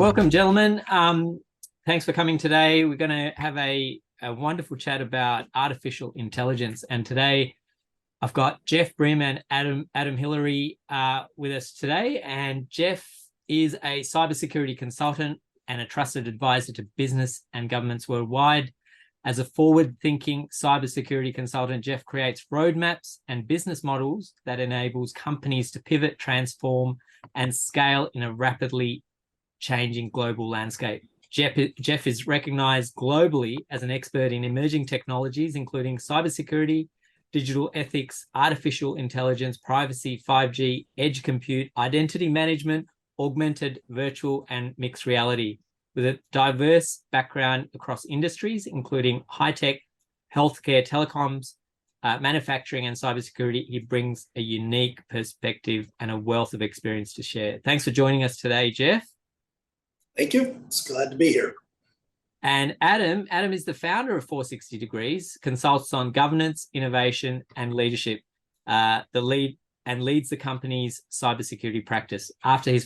Welcome, gentlemen. Thanks for coming today. We're going to have a wonderful chat about artificial intelligence. And today I've got Geoff Brim and Adam Hillary with us today. And Geoff is a cybersecurity consultant and a trusted advisor to business and governments worldwide. As a forward-thinking cybersecurity consultant, Geoff creates roadmaps and business models that enables companies to pivot, transform, and scale in a rapidly changing global landscape. Geoff is recognized globally as an expert in emerging technologies, including cybersecurity, digital ethics, artificial intelligence, privacy, 5G, edge compute, identity management, augmented, virtual, and mixed reality. With a diverse background across industries, including high-tech, healthcare, telecoms, manufacturing, and cybersecurity, he brings a unique perspective and a wealth of experience to share. Thanks for joining us today, Geoff. Thank you. It's glad to be here. And Adam is the founder of 460 Degrees, consults on governance, innovation, and leadership. Leads the company's cybersecurity practice. After his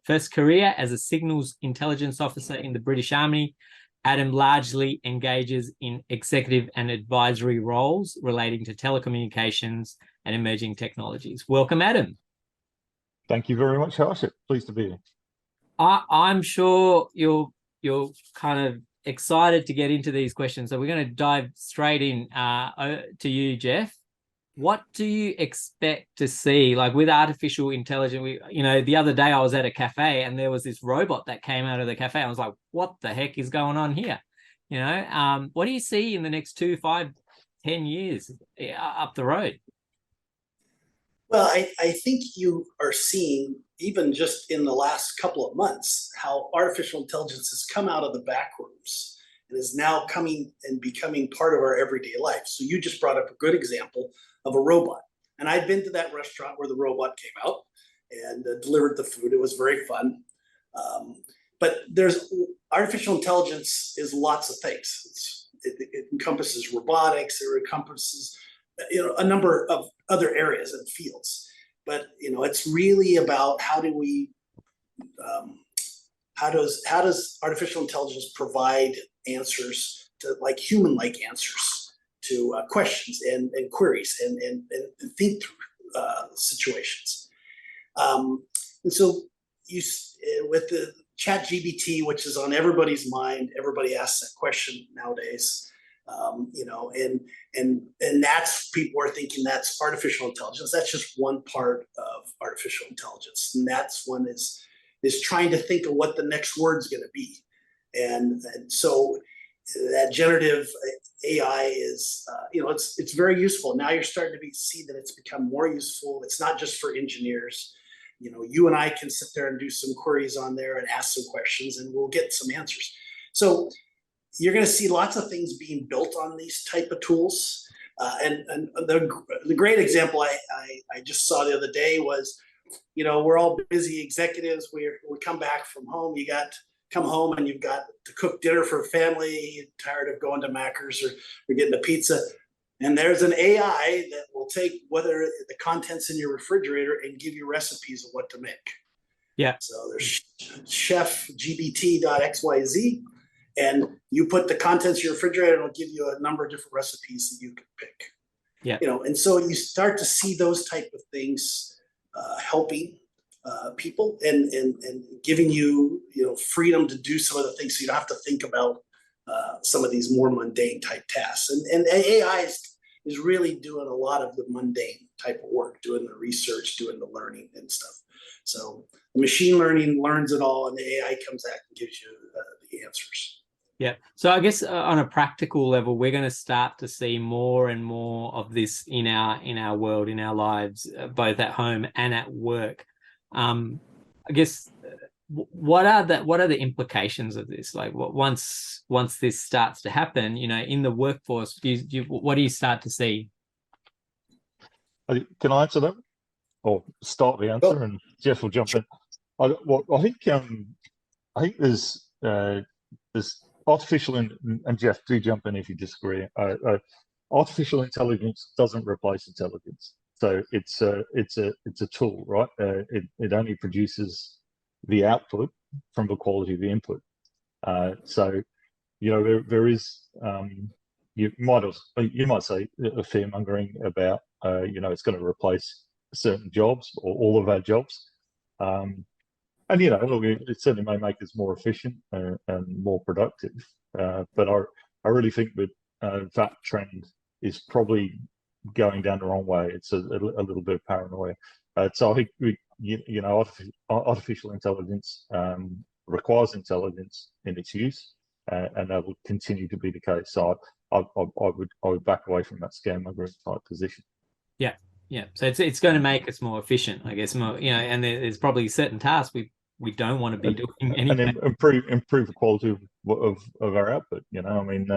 first career as a signals intelligence officer in the British Army, Adam largely engages in executive and advisory roles relating to telecommunications and emerging technologies. Welcome, Adam. Thank you very much, Harshit. Pleased to be here. I'm sure you're kind of excited to get into these questions. So we're going to dive straight in to you, Geoff. What do you expect to see, like with artificial intelligence? The other day I was at a cafe and there was this robot that came out of the cafe. I was like, what the heck is going on here? What do you see in the next 2, 5, 10 years up the road? Well, I think you are seeing, even just in the last couple of months, how artificial intelligence has come out of the back rooms and is now coming and becoming part of our everyday life. So you just brought up a good example of a robot. And I'd been to that restaurant where the robot came out and delivered the food. It was very fun. But there's artificial intelligence is lots of things. It encompasses robotics, it encompasses a number of other areas and fields. But it's really about how does artificial intelligence provide answers to human-like answers to questions and queries and think through situations. And so with the ChatGPT, which is on everybody's mind, everybody asks that question nowadays. And that's, people are thinking that's artificial intelligence. That's just one part of artificial intelligence. And that's one is trying to think of what the next word's going to be. And so that generative AI is, it's very useful. Now you're starting to see that it's become more useful. It's not just for engineers. You and I can sit there and do some queries on there and ask some questions and we'll get some answers. So you're going to see lots of things being built on these type of tools. And the great example I just saw the other day was, we're all busy executives. We come back from home. Come home and you've got to cook dinner for family. You're tired of going to Macca's or getting a pizza. And there's an AI that will take whether the contents in your refrigerator and give you recipes of what to make. Yeah. So there's chef gbt.xyz. And you put the contents of your refrigerator, and it'll give you a number of different recipes that you can pick. Yeah. And so you start to see those type of things helping people and giving you, freedom to do some of the things, so you don't have to think about some of these more mundane type tasks. And AI is really doing a lot of the mundane type of work, doing the research, doing the learning and stuff. So the machine learning learns it all, and the AI comes back and gives you the answers. Yeah. So I guess on a practical level, we're going to start to see more and more of this in our world, in our lives, both at home and at work. I guess what are the implications of this? Like, once this starts to happen, in the workforce, what do you start to see? Can I answer that, or start the answer, and Geoff will jump in? I think there's artificial and Geoff, do jump in if you disagree. Artificial intelligence doesn't replace intelligence, so it's a tool, right? It only produces the output the quality of the input. So, you know, there is, you might say a fear mongering about, you know, it's going to replace certain jobs or all of our jobs. And, you know, look, it certainly may make us more efficient and more productive. But I really think that that trend is probably going down the wrong way. It's a little bit of paranoia. So I think you know, artificial intelligence requires intelligence in its use, and that will continue to be the case. So I would back away from that scaremongering type position. Yeah, yeah. So it's going to make us more efficient, I guess. More, you know, and there's probably certain tasks we don't want to be doing anyway. And improve the quality of our output. You know, I mean,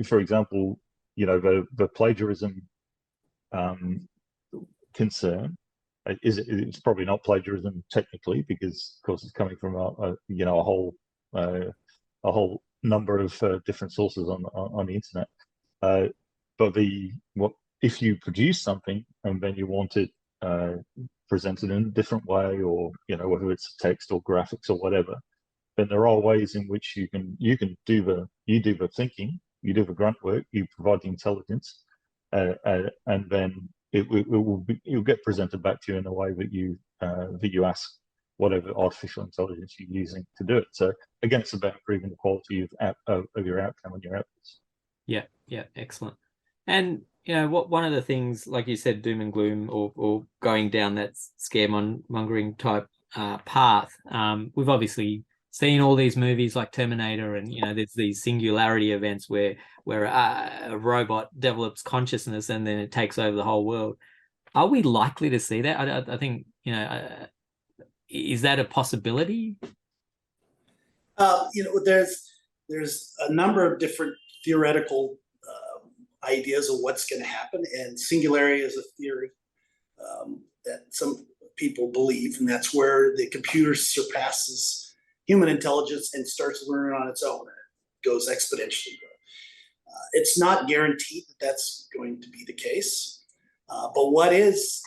for example, you know, the plagiarism concern it's probably not plagiarism technically, because of course it's coming from you know, a whole number of different sources on the internet. But if you produce something and then you want it presented in a different way, or, you know, whether it's text or graphics or whatever, then there are ways in which you can do the thinking, you do the grunt work, you provide the intelligence, and then it'll get presented back to you in a way that you ask whatever artificial intelligence you're using to do it. So again, it's about improving the quality of your outcome and your outputs. Yeah, yeah, excellent. And you know, one of the things, like you said, doom and gloom, or going down that scaremongering type path. We've obviously seen all these movies like Terminator, and you know, there's these singularity events where a robot develops consciousness and then it takes over the whole world. Are we likely to see that? I think, you know, is that a possibility? You know, there's a number of different theoretical ideas of what's going to happen, and singularity is a theory that some people believe, and that's where the computer surpasses human intelligence and starts learning on its own, and it goes exponentially. It's not guaranteed that that's going to be the case, but what is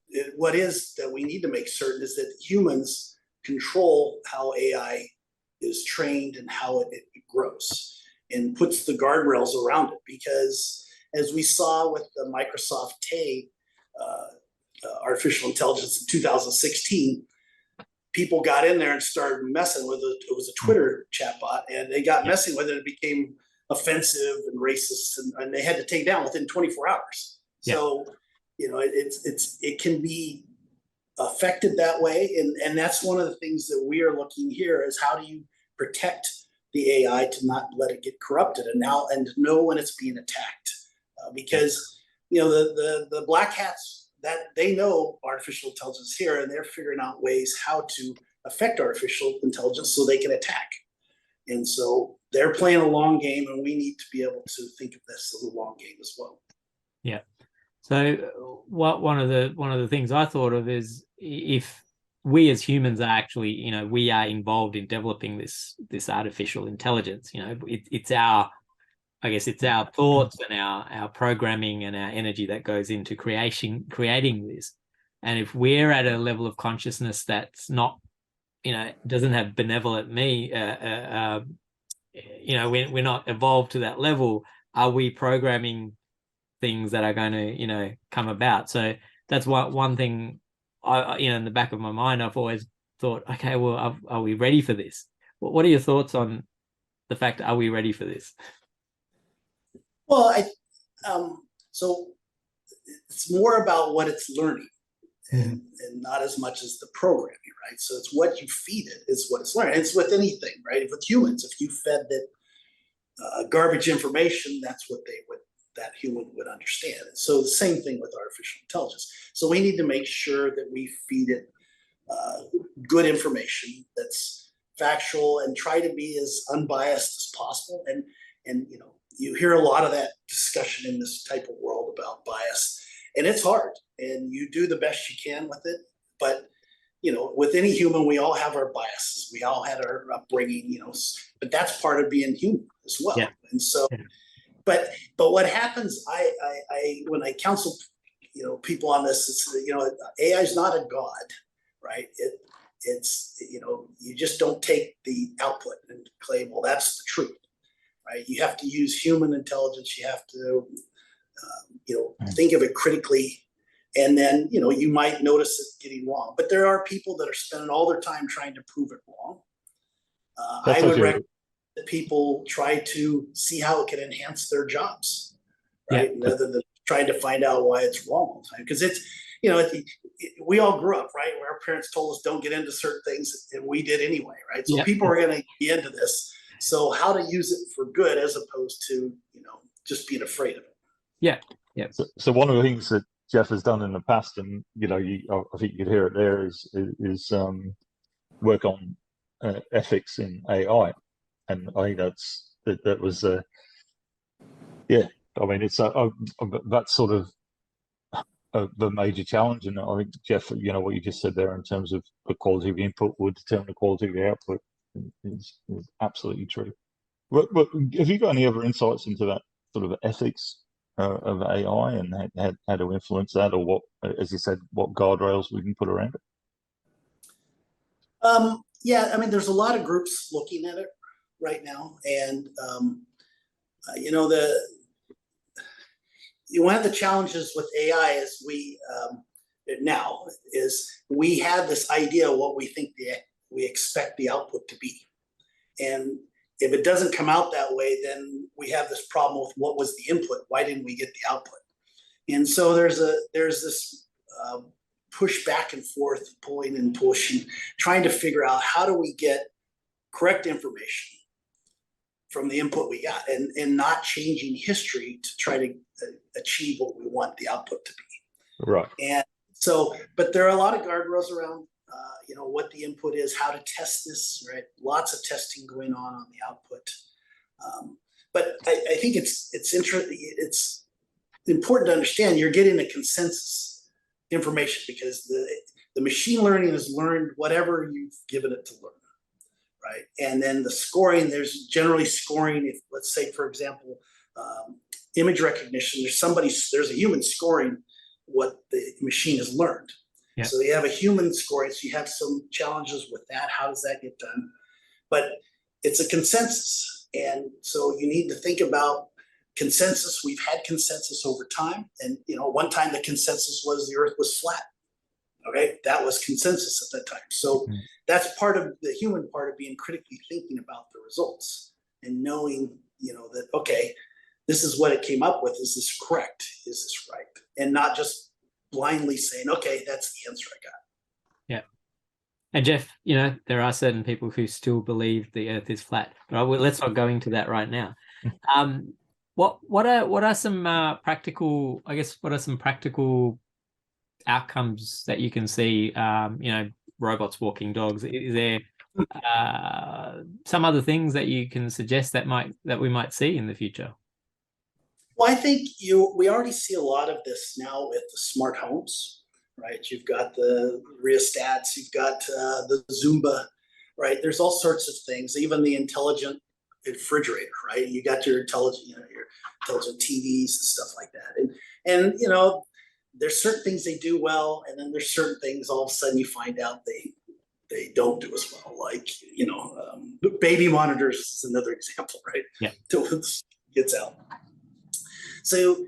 that we need to make certain is that humans control how AI is trained and how it grows, and puts the guardrails around it. Because as we saw with the Microsoft Tay artificial intelligence in 2016, people got in there and started messing with it. It was a Twitter chatbot, and they got messing with it. It became offensive and racist, and they had to take down within 24 hours. Yeah. So, you know, it can be affected that way, and that's one of the things that we are looking here is how do you protect the AI to not let it get corrupted, and know when it's being attacked, because you know the black hats, that they know artificial intelligence here, and they're figuring out ways how to affect artificial intelligence so they can attack. And so they're playing a long game, and we need to be able to think of this as a long game as well. Yeah. So one of the things I thought of is, if we as humans are actually, you know, we are involved in developing this artificial intelligence, you know, it's our thoughts and our programming and our energy that goes into creating this. And if we're at a level of consciousness that's not, you know, doesn't have benevolent you know, we're not evolved to that level, are we programming things that are going to, you know, come about? So that's one thing I, you know, in the back of my mind, I've always thought, okay, well, are we ready for this? What are your thoughts on the fact, are we ready for this? Well, so it's more about what it's learning, and not as much as the programming, right? So it's what you feed it is what it's learning. It's with anything, right? With humans, if you fed it garbage information, that's what that human would understand. And so the same thing with artificial intelligence. So we need to make sure that we feed it good information that's factual, and try to be as unbiased as possible. And you know, you hear a lot of that discussion in this type of world about bias, and it's hard, and you do the best you can with it. But you know, with any human, we all have our biases. We all had our upbringing, you know, but that's part of being human as well. Yeah. And so, but what happens, I when I counsel, you know, people on this, it's, you know, AI is not a god, right? it's, you just don't take the output and claim, well, that's the truth, right? You have to use human intelligence. You have to, think of it critically. And then, you might notice it getting wrong. But there are people that are spending all their time trying to prove it wrong. I would recommend that people try to see how it can enhance their jobs, right? Rather than trying to find out why it's wrong all the time. Because it's, we all grew up, right? Where our parents told us don't get into certain things, and we did anyway, right? So people are going to be into this. So how to use it for good as opposed to, just being afraid of it. Yeah. Yeah. So one of the things that Geoff has done in the past, and I think you could hear it there, is work on ethics in AI, and I think that was I mean, it's that's sort of the major challenge, and I think Geoff, what you just said there in terms of the quality of the input would determine the quality of the output is absolutely true. But have you got any other insights into that sort of ethics of AI and how to influence that, or what, as you said, what guardrails we can put around it? Yeah, I mean, there's a lot of groups looking at it right now, and one of the challenges with AI is we have this idea of what we think we expect the output to be, and if it doesn't come out that way, then we have this problem with what was the input? Why didn't we get the output? And so there's this push back and forth, pulling and pushing, trying to figure out how do we get correct information from the input we got, and not changing history to try to achieve what we want the output to be. Right. And so, but there are a lot of guardrails around what the input is, how to test this, right? Lots of testing going on the output. But I think it's important to understand you're getting a consensus information, because the machine learning has learned whatever you've given it to learn, right? And then the scoring, there's generally scoring. If, let's say, for example, image recognition, there's a human scoring what the machine has learned. Yeah. So you have a human scoring, so you have some challenges with that. How does that get done? But it's a consensus. And so you need to think about consensus. We've had consensus over time. And, one time the consensus was the earth was flat. Okay, that was consensus at that time. So that's part of the human part of being critically thinking about the results and knowing, that, okay, this is what it came up with. Is this correct? Is this right? And not just blindly saying, okay, that's the answer I got. Yeah. And Geoff, there are certain people who still believe the earth is flat, but let's not go into that right now. What are some practical, what are some practical outcomes that you can see, robots walking dogs? Is there some other things that you can suggest that we might see in the future? Well, I think we already see a lot of this now with the smart homes, right? You've got the rheostats, you've got the Zumba, right? There's all sorts of things, even the intelligent refrigerator, right? You got your intelligent TVs and stuff like that. And there's certain things they do well, and then there's certain things all of a sudden you find out they don't do as well. Like, baby monitors is another example, right? Yeah. Till it gets out. So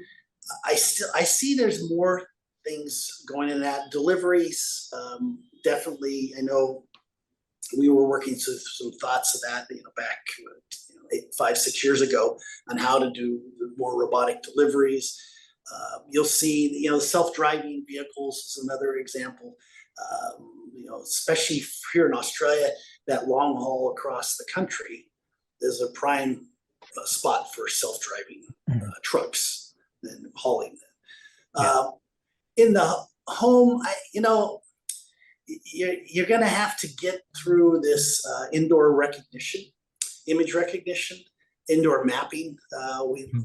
I see there's more things going in that. Deliveries, definitely. I know we were working through some thoughts of that, back 5-6 years ago on how to do more robotic deliveries. You'll see, self-driving vehicles is another example. Especially here in Australia, that long haul across the country is a prime spot for self-driving trucks and hauling them. Yeah. In the home, you're going to have to get through this indoor recognition, image recognition, indoor mapping.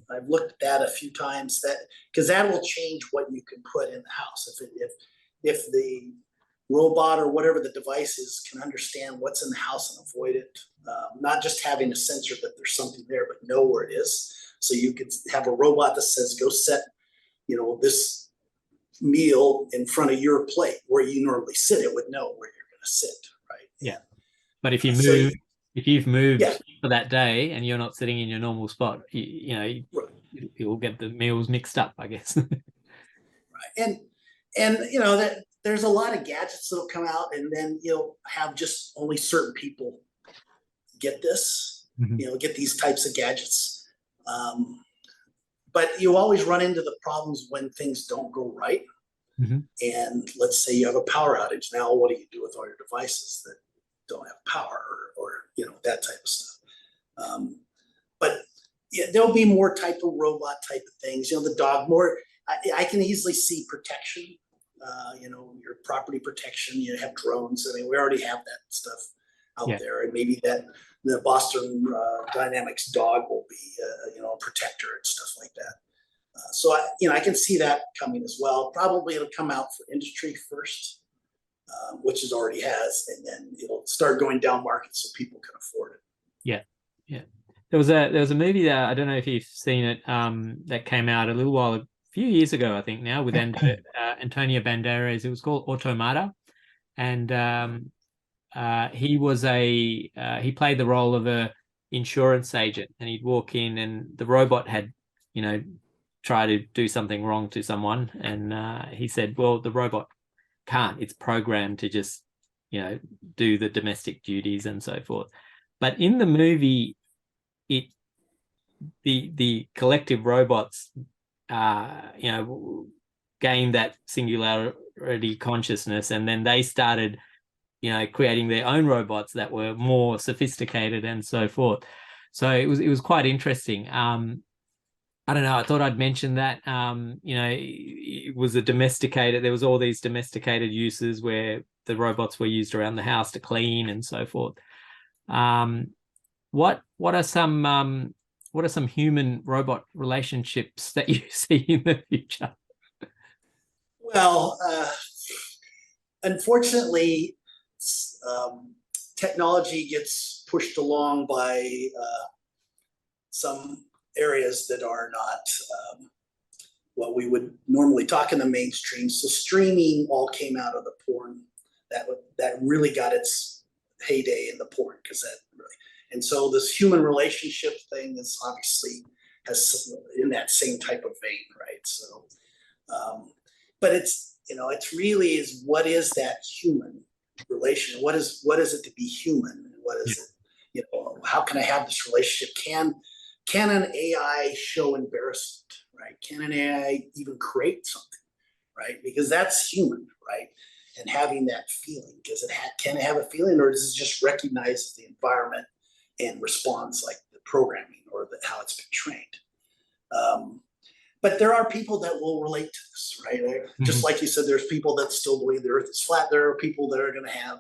I've looked at that a few times, because that will change what you can put in the house. If the robot or whatever the device is can understand what's in the house and avoid it, not just having a sensor that there's something there, but know where it is. So you could have a robot that says, go set, this meal in front of your plate where you normally sit. It would know where you're going to sit, Yeah. But if you So move, if you've moved Yeah. for that day and you're not sitting in your normal spot, Right. you'll get the meals mixed up, I guess. and that there's a lot of gadgets that'll come out, and then you'll have just only certain people get this, get these types of gadgets. But you always run into the problems when things don't go right. And let's say you have a power outage. Now, what do you do with all your devices that don't have power, or that type of stuff? But yeah, there'll be more type of robot type of things. The dog more. I can easily see protection. Your property protection. You have drones. I mean, we already have that stuff out there, and maybe that the Boston Dynamics dog will be a protector and stuff like that. So I can see that coming as well. Probably it'll come out for industry first, which it already has, and then it'll start going down market so people can afford it. Yeah, yeah. There was a movie that I don't know if you've seen it, that came out a few years ago, I think now, with Antonio Banderas. It was called Automata, and he played the role of a insurance agent, and he'd walk in, and the robot had try to do something wrong to someone, and he said, well, the robot can't, it's programmed to just do the domestic duties and so forth. But in the movie, the collective robots gained that singularity consciousness, and then they started creating their own robots that were more sophisticated and so forth. So it was quite interesting. I don't know. I thought I'd mention that. It was there was all these domesticated uses where the robots were used around the house to clean and so forth. What are some human robot relationships that you see in the future? Well, unfortunately, technology gets pushed along by some areas that are not what we would normally talk in the mainstream. So streaming all came out of the porn. That really got its heyday in the porn, and so this human relationship thing is obviously has in that same type of vein, right? So, but it's really is, what is that human relation? What is it to be human? What is it? How can I have this relationship? Can an AI show embarrassment, right? Can an AI even create something, right? Because that's human, right? And having that feeling, can it have a feeling, or does it just recognize the environment and responds like the programming or how it's been trained? But there are people that will relate to this, right? Just like you said, there's people that still believe the earth is flat. There are people that are going to have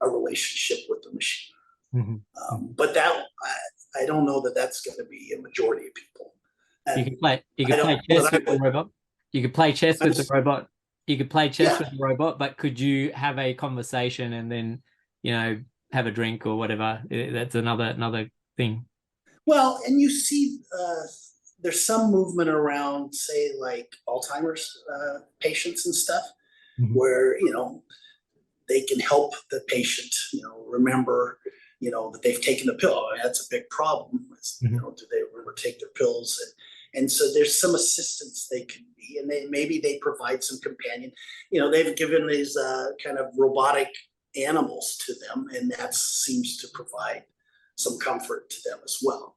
a relationship with the machine. But that, I don't know that that's going to be a majority of people. And you can play chess with the robot. You could play chess with the robot. You could play chess with the robot, but could you have a conversation and then, have a drink or whatever? That's another thing. Well, and you see, there's some movement around, say, like Alzheimer's patients and stuff, where they can help the patient, remember, that they've taken the pill. That's a big problem. Do they remember to take their pills? And so there's some assistance they can be, and maybe they provide some companion. They've given these kind of robotic animals to them, and that seems to provide some comfort to them as well.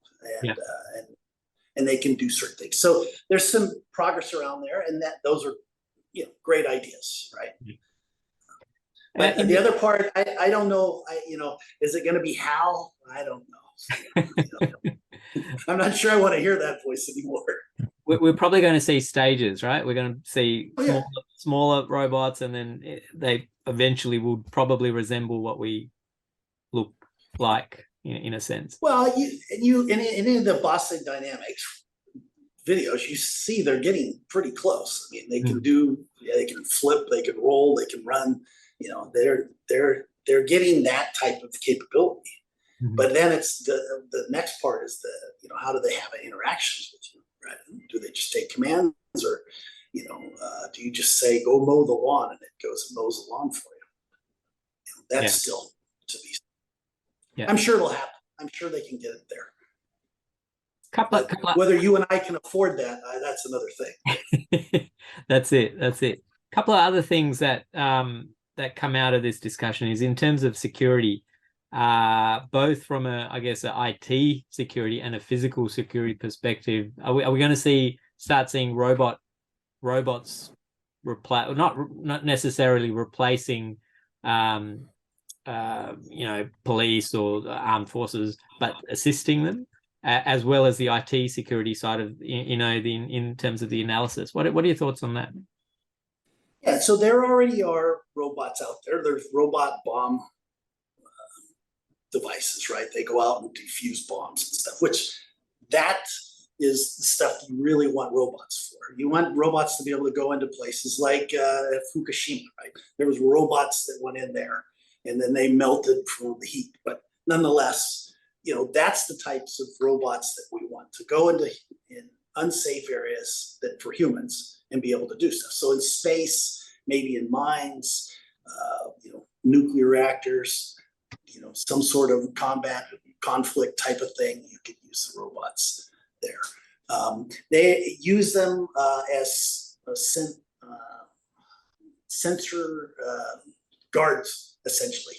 And they can do certain things. So there's some progress around there, and those are great ideas, right? But the other part, I don't know. Is it going to be Hal? I don't know. I'm not sure I want to hear that voice anymore. We're probably going to see stages, right? We're going to see smaller robots, and then they eventually will probably resemble what we look like in a sense. Well, in any of the Boston Dynamics videos, you see they're getting pretty close. I mean, they can they can flip, they can roll, they can run. They're getting that type of capability. But then it's the next part is how do they have interactions with you, right? Do they just take commands, or do you just say go mow the lawn and it goes and mows the lawn for you? That's still to be I'm sure it'll happen. I'm sure they can get it there. Couple whether you and I can afford that, that's another thing. That's it. Couple of other things that that come out of this discussion is in terms of security, both from a IT security and a physical security perspective. Are we going to start seeing robots not necessarily replacing police or armed forces, but assisting them, as well as the IT security side of in terms of the analysis? What are your thoughts on that? Yeah, so there already are robots out there. There's robot bomb devices, right? They go out and defuse bombs and stuff, which that is the stuff you really want robots for. You want robots to be able to go into places like Fukushima, right? There was robots that went in there and then they melted from the heat. But nonetheless, that's the types of robots that we want to go in unsafe areas that for humans and be able to do stuff. So in space, maybe in mines, nuclear reactors, some sort of combat conflict type of thing, you could use the robots there. They use them as sensor guards, essentially.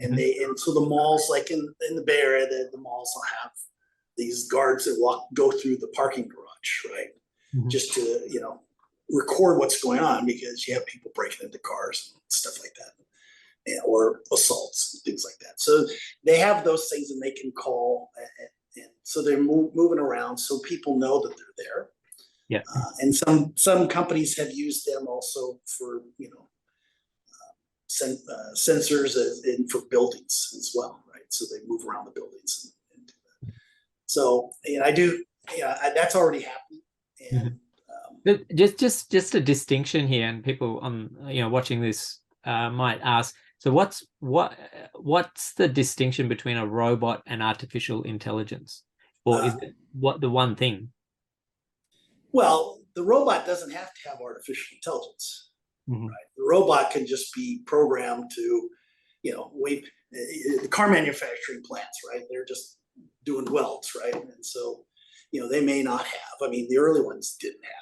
And so the malls, like in the Bay Area, the malls will have these guards that go through the parking garage, right? Mm-hmm. Just to, record what's going on, because you have people breaking into cars and stuff like that, or assaults and things like that. So they have those things, and they can call, and so they're moving around, so people know that they're there. Yeah. And some companies have used them also for sensors and for buildings as well, right? So they move around the buildings and do that. So that's already happening. And mm-hmm. Just a distinction here, and people on watching this might ask, so what's the distinction between a robot and artificial intelligence, or is it the one thing? Well, the robot doesn't have to have artificial intelligence. Mm-hmm. Right? The robot can just be programmed to, the car manufacturing plants, right? They're just doing welds, right? And so, they may not have. I mean, the early ones didn't have it.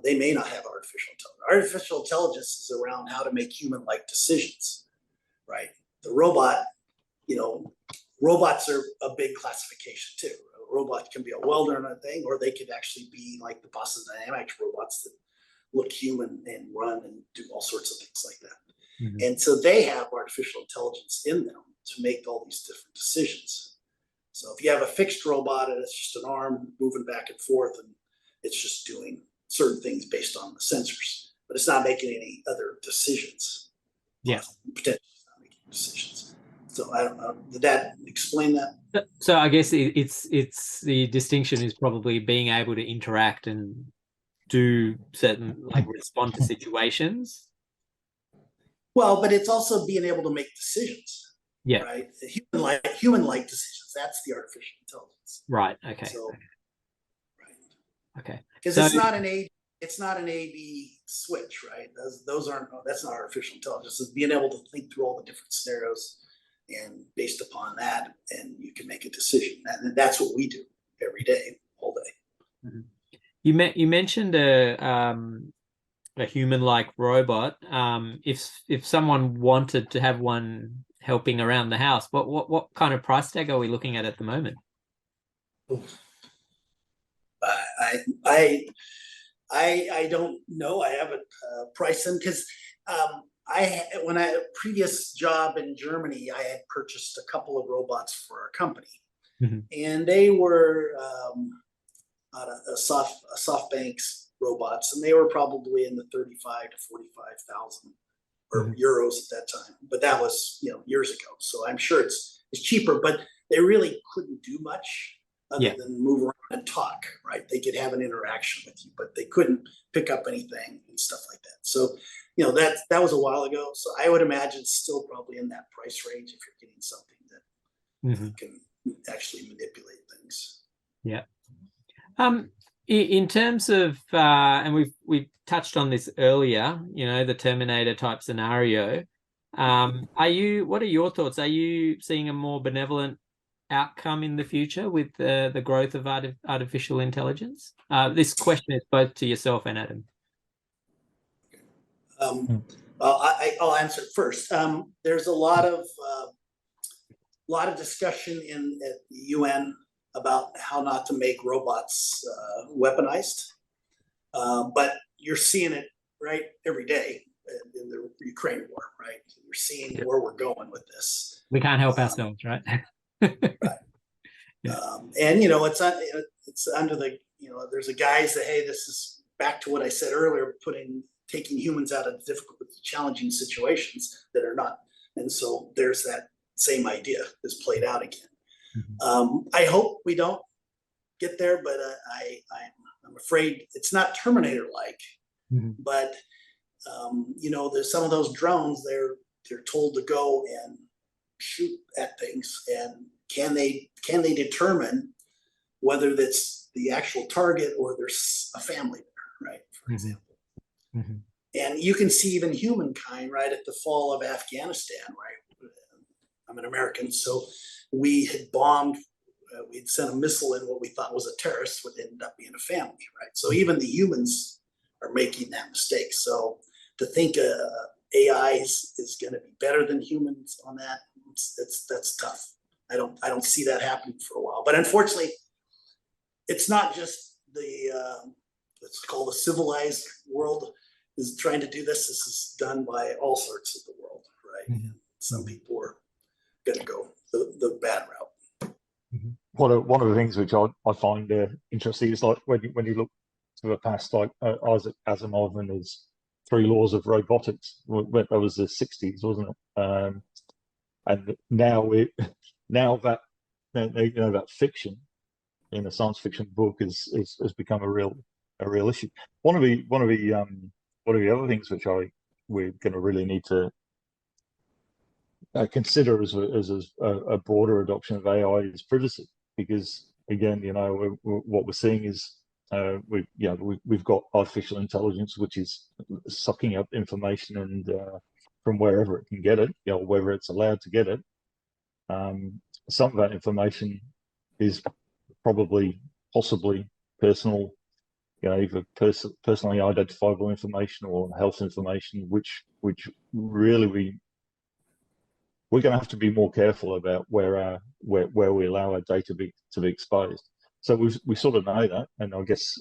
They may not have artificial intelligence. Artificial intelligence is around how to make human-like decisions, right? The robot, robots are a big classification too. A robot can be a welder and a thing, or they could actually be like the Boston Dynamics robots that look human and run and do all sorts of things like that. Mm-hmm. And so they have artificial intelligence in them to make all these different decisions. So if you have a fixed robot and it's just an arm moving back and forth, and it's just doing certain things based on the sensors, but it's not making any other decisions. Yeah. Potentially not making decisions. So I don't know. Did that explain that? So I guess it's the distinction is probably being able to interact and do certain, like, respond to situations. Well, but it's also being able to make decisions. Yeah. Right. Human-like decisions. That's the artificial intelligence. Right. Okay. So, right. Okay. Because it's not an A/B switch, right? Those aren't. That's not artificial intelligence. It's being able to think through all the different scenarios, and based upon that, and you can make a decision. And that's what we do every day, all day. Mm-hmm. You mentioned a human-like robot. If someone wanted to have one helping around the house, what kind of price tag are we looking at the moment? I don't know. I haven't priced them, because when I previous job in Germany, I had purchased a couple of robots for our company, mm-hmm. and they were SoftBank's robots, and they were probably in the 35 to 45,000 or euros at that time. But that was years ago, so I'm sure it's cheaper. But they really couldn't do much other than move around and talk, right? They could have an interaction with you, but they couldn't pick up anything and stuff like that. So, that was a while ago. So I would imagine still probably in that price range if you're getting something that can actually manipulate things. Yeah. In terms of, and we've touched on this earlier, the Terminator type scenario. What are your thoughts? Are you seeing a more benevolent outcome in the future with the growth of artificial intelligence? This question is both to yourself and Adam. Well, I'll answer it first. There's a lot of discussion at the UN about how not to make robots weaponized, but you're seeing it right every day in the Ukraine war, right? You're seeing where we're going with this. We can't help ourselves, right? Right. Yeah. And it's under the there's a guise that, hey, this is back to what I said earlier, taking humans out of difficult, challenging situations that are not. And so there's that same idea is played out again. I hope we don't get there, but I'm afraid it's not Terminator-like. But there's some of those drones, they're told to go and shoot at things, and can they determine whether that's the actual target or there's a family there, right? For example. And you can see even humankind, right, at the fall of Afghanistan, right? I'm an American, so we had bombed, we'd sent a missile in what we thought was a terrorist, what ended up being a family, right? So even the humans are making that mistake. So to think AI is going to be better than humans on that, that's tough. I don't see that happening for a while. But unfortunately, it's not just the let's call the civilized world is trying to do this. This is done by all sorts of the world, right? Some people are going to go the bad route. One of the things which I find interesting is like when you look to the past, like Isaac Asimov and his 3 laws of robotics. That was the 60s, wasn't it? And now that fiction in a science fiction book has become a real issue. One of the other things which we're going to really need to consider as a broader adoption of AI is privacy, because again, what we're seeing is we've got artificial intelligence which is sucking up information and from wherever it can get it, whether it's allowed to get it. Some of that information is possibly personal, either personally identifiable information or health information, which really we're going to have to be more careful about where we allow our data to be exposed. So we sort of know that, and I guess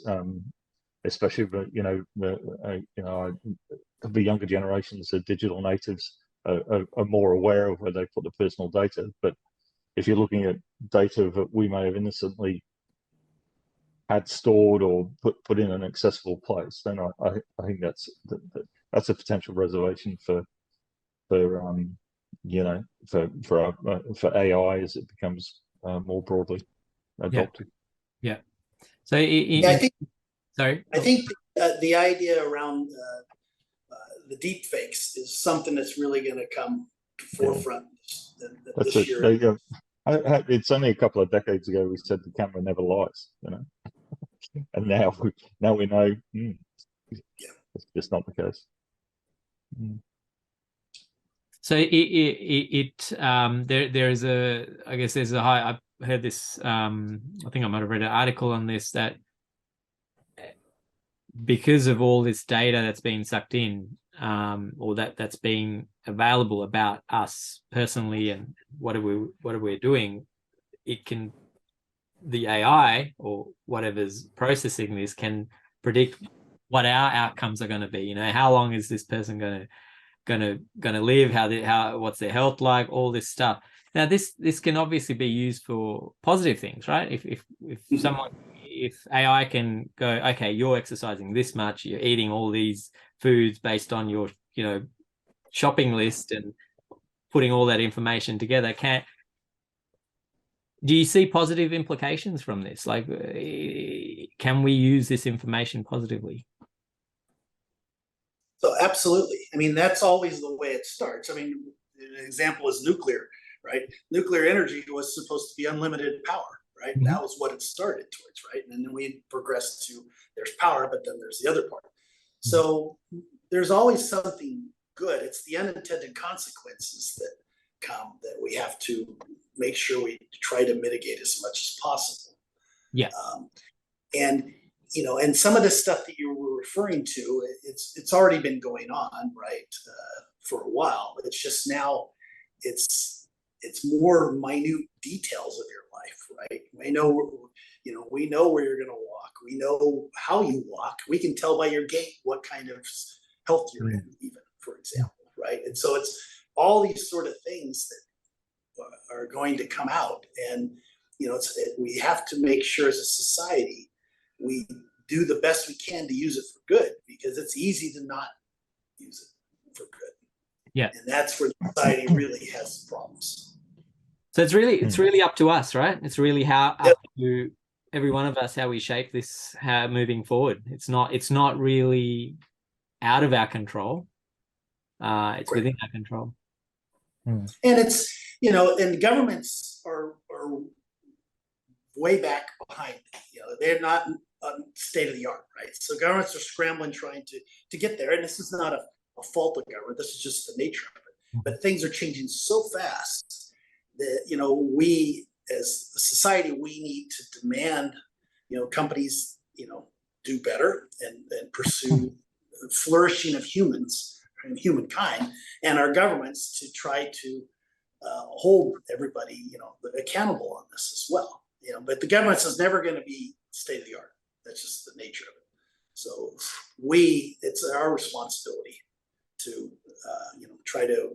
especially the younger generations, the digital natives, are more aware of where they put the personal data. But if you're looking at data that we may have innocently had stored or put in an accessible place, then I think that's a potential reservation for AI as it becomes more broadly adopted. Yeah. So I think the idea around the deep fakes is something that's really going to come to forefront this year. There you go. It's only a couple of decades ago we said the camera never lies, and now we know it's just not the case. So there's a high. I've heard this. I think I might have read an article on this, that because of all this data that's being sucked in, or that's being available about us personally and what are we doing, the AI or whatever's processing this can predict what our outcomes are going to be. How long is this person going to live? What's their health like? All this stuff. Now, this can obviously be used for positive things, right? If AI can go, okay, you're exercising this much, you're eating all these foods based on your shopping list, and putting all that information together, do you see positive implications from this? Like, can we use this information positively? So absolutely. I mean, that's always the way it starts. I mean, an example is nuclear, right? Nuclear energy was supposed to be unlimited power, right? Mm-hmm. That was what it started towards, right? And then we progressed to there's power, but then there's the other part. So there's always something good. It's the unintended consequences that come that we have to make sure we try to mitigate as much as possible. Yeah. And and some of this stuff that you were referring to, it's already been going on, right, for a while. But it's just now, it's more minute details of your life, right? We know where you're going to walk. We know how you walk. We can tell by your gait what kind of health you're in, even, for example, right? And so it's all these sort of things that are going to come out, and we have to make sure as a society we do the best we can to use it for good, because it's easy to not use it for good. Yeah. And that's where society really has problems. So it's really up to us, right? It's really up to every one of us how we shape this moving forward. It's not really out of our control. It's within our control. And it's, and governments are way back behind. They're not state of the art, right? So governments are scrambling, trying to get there. And this is not a fault of government. This is just the nature of it. But things are changing so fast that, we as a society, we need to demand, companies, do better and pursue flourishing of humans and humankind, and our governments to try to hold everybody, accountable on this as well. But the government is never going to be state of the art. That's just the nature of it. So it's our responsibility to, try to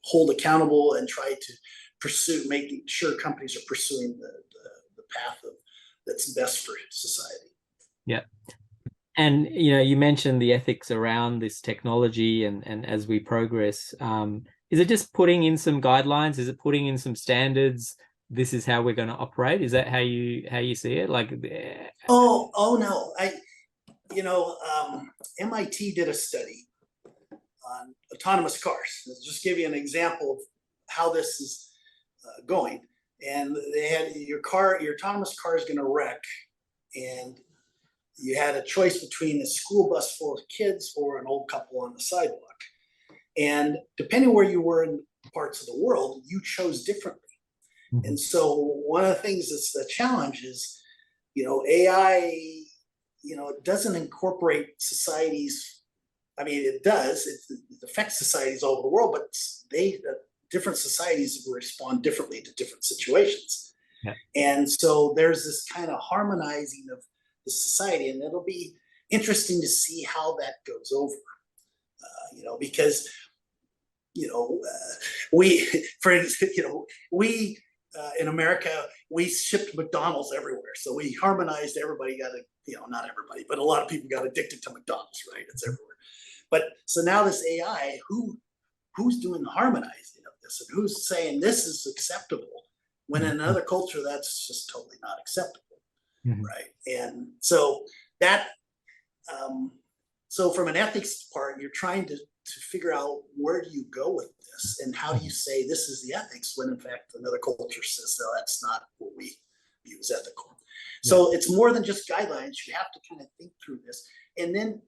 hold accountable and try to pursue, making sure companies are pursuing the path that's best for society. Yeah. And, you mentioned the ethics around this technology and as we progress, is it just putting in some guidelines? Is it putting in some standards? This is how we're going to operate. Is that how you see it? Like, oh no, MIT did a study on autonomous cars. Let's just give you an example of how this is going. And they had your autonomous car is going to wreck, and you had a choice between a school bus full of kids or an old couple on the sidewalk. And depending where you were in parts of the world, you chose differently. And so one of the things that's the challenge is, AI, it doesn't incorporate societies. I mean, it does. It affects societies all over the world, but different societies respond differently to different situations. Yeah. And so there's this kind of harmonizing of the society, and it'll be interesting to see how that goes over. Because we in America, we shipped McDonald's everywhere, so we harmonized. Everybody got not everybody, but a lot of people got addicted to McDonald's, right? It's everywhere. But so now this AI, who's doing the harmonizing of this, and who's saying this is acceptable when in another culture that's just totally not acceptable, right? And so that, so from an ethics part, you're trying to figure out where do you go with this, and how do you say this is the ethics when in fact another culture says no, that's not what we view as ethical. So it's more than just guidelines. You have to kind of think through this, and then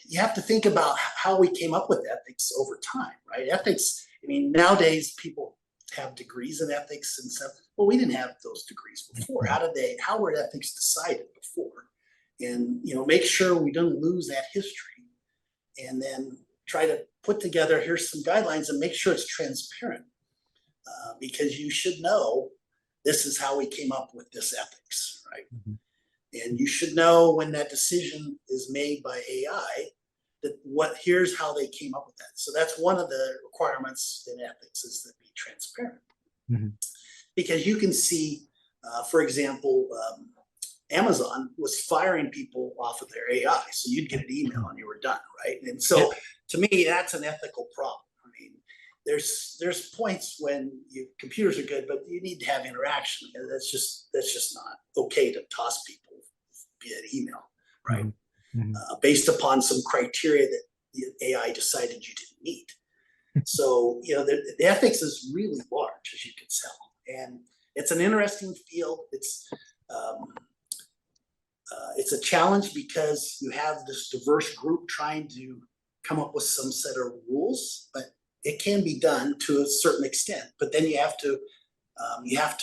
you have to think about how we came up with ethics over time, right? Ethics, I mean, nowadays people have degrees in ethics and stuff. Well, we didn't have those degrees before. How were ethics decided before? And, make sure we don't lose that history, and then try to put together, here's some guidelines, and make sure it's transparent, because you should know this is how we came up with this ethics, right? And you should know when that decision is made by AI, that here's how they came up with that. So that's one of the requirements in ethics, is to be transparent. Because you can see, for example, Amazon was firing people off of their AI. So you'd get an email and you were done, right? And so to me, that's an ethical problem. I mean, there's points when computers are good, but you need to have interaction. And that's just not okay to toss people via email, right? Based upon some criteria that the AI decided you didn't meet. So, the ethics is really large, as you can tell. And it's an interesting field. It's a challenge because you have this diverse group trying to come up with some set of rules, but it can be done to a certain extent. But then you have to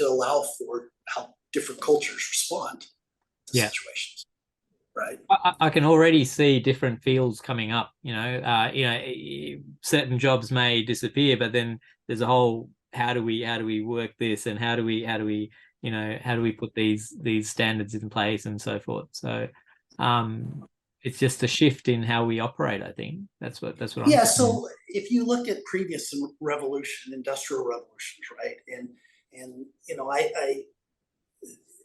allow for how different cultures respond to situations, right? I can already see different fields coming up. Certain jobs may disappear, but then there's a whole how do we work this, and how do we put these standards in place and so forth. So it's just a shift in how we operate. I think that's what I'm yeah. So if you look at previous industrial revolutions, right, and I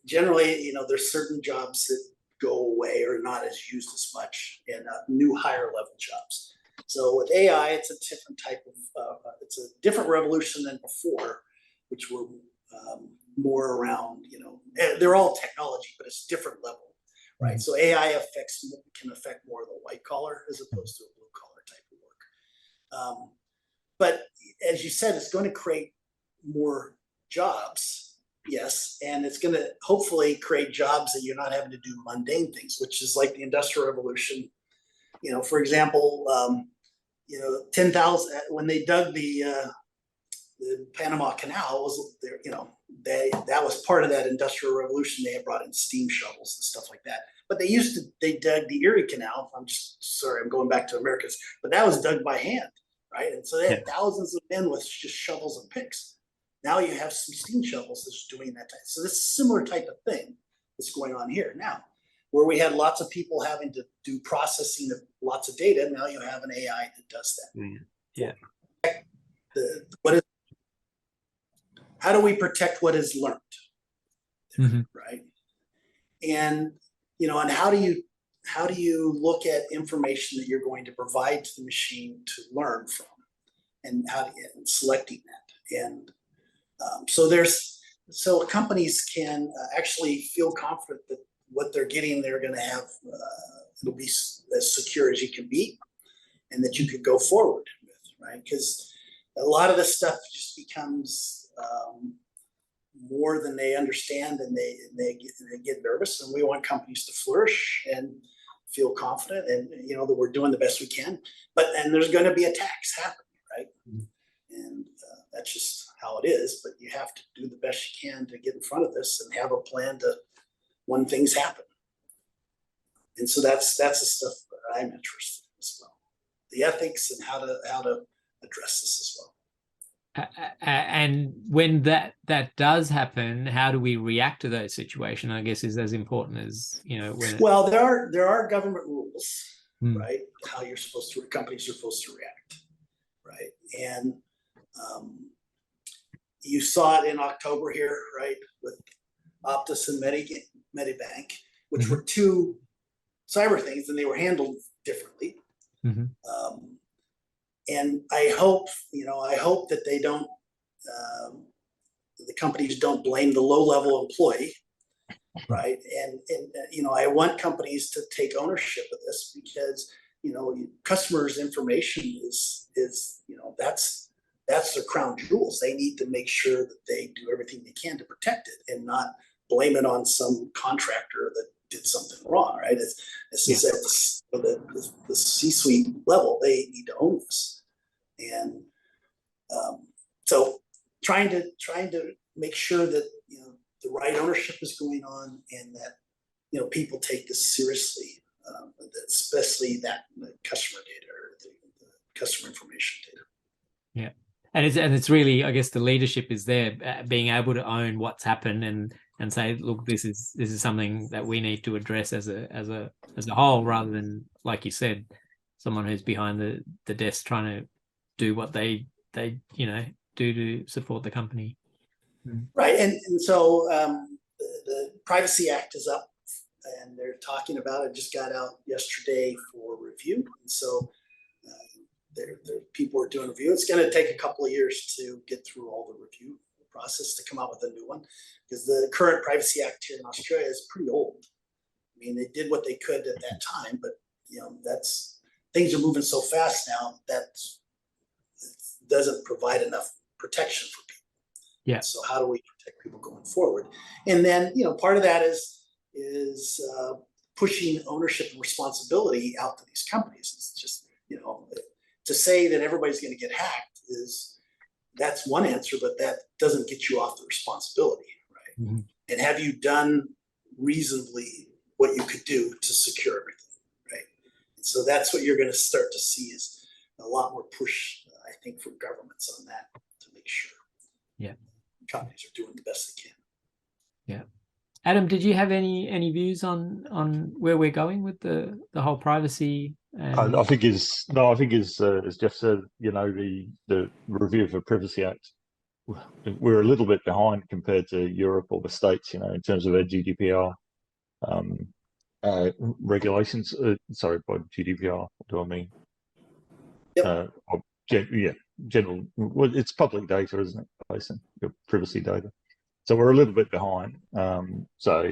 generally, there's certain jobs that go away or not as used as much in new higher level jobs. So with AI, it's a different type of it's a different revolution than before, which were more around, they're all technology, but it's different level. Right. So AI can affect more of the white collar as opposed to a blue collar type of work. But as you said, it's going to create more jobs. Yes. And it's going to hopefully create jobs that you're not having to do mundane things, which is like the Industrial Revolution. For example, 10,000, when they dug the Panama Canal, was there, that was part of that Industrial Revolution. They had brought in steam shovels and stuff like that. But they dug the Erie Canal. I'm going back to Americas, but that was dug by hand, right? And so they had thousands of men with just shovels and picks. Now you have some steam shovels that's doing that type. So this is a similar type of thing that's going on here now, where we had lots of people having to do processing of lots of data. Now you have an AI that does that. Yeah. How do we protect what is learned? Mm-hmm. Right. And, and how do you look at information that you're going to provide to the machine to learn from, and and selecting that. And so companies can actually feel confident that what they're getting, they're going to have, it'll be as secure as you can be, and that you could go forward with, right? Because a lot of this stuff just becomes more than they understand, and they get nervous. And we want companies to flourish and feel confident, and that we're doing the best we can. And there's going to be attacks happening, right? And that's just how it is. But you have to do the best you can to get in front of this and have a plan to when things happen. And so that's the stuff that I'm interested in as well. The ethics and how to address this as well. And when that does happen, how do we react to those situations? I guess is as important as Well, there are government rules, right? How companies are supposed to react, right? And you saw it in October here, right, with Optus and Medibank, which were two cyber things, and they were handled differently. And I hope that they don't, the companies don't blame the low-level employee, right? And I want companies to take ownership of this, because customers' information is that's their crown jewels. They need to make sure that they do everything they can to protect it, and not blame it on some contractor that did something wrong, right? It's at the C-suite level, they need to own this. And so trying to make sure that the right ownership is going on, and that people take this seriously, especially that the customer data, or the customer information data. Yeah. And it's really, I guess, the leadership is there, being able to own what's happened and say, look, this is something that we need to address as a whole, rather than, like you said, someone who's behind the desk trying to do what they do to support the company. Right. And so the Privacy Act is up, and they're talking about it. Just got out yesterday for review, and so people are doing review. It's going to take a couple of years to get through all the review process to come out with a new one, because the current Privacy Act here in Australia is pretty old. I mean, they did what they could at that time, but things are moving so fast now that it doesn't provide enough protection for people. Yeah. So how do we protect people going forward? And then part of that is pushing ownership and responsibility out to these companies. It's just You know, to say that everybody's going to get hacked that's one answer, but that doesn't get you off the responsibility, right? Mm-hmm. And have you done reasonably what you could do to secure everything, right? And so that's what you're going to start to see is a lot more push, I think, from governments on that to make sure companies are doing the best they can. Yeah. Adam, did you have any views on where we're going with the whole privacy? And... I think as Geoff said, you know, the review of the Privacy Act, we're a little bit behind compared to Europe or the States, you know, in terms of their GDPR regulations. Sorry, by GDPR, what do I mean? Yep. General. Well, it's public data, isn't it? Basically, your privacy data. So we're a little bit behind. So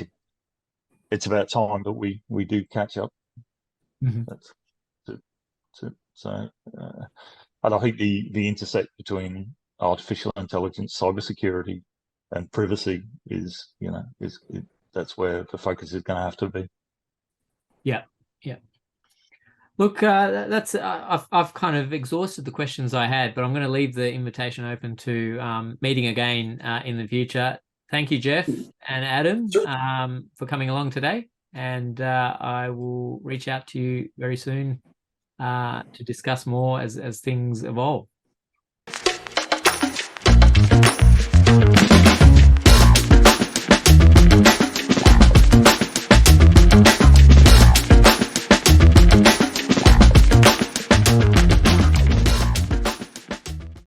it's about time that we do catch up. Mm-hmm. And I think the intersect between artificial intelligence, cybersecurity, and privacy is that's where the focus is going to have to be. Yeah. Look, that's I've kind of exhausted the questions I had, but I'm going to leave the invitation open to meeting again in the future. Thank you, Geoff and Adam, for coming along today, and I will reach out to you very soon to discuss more as things evolve.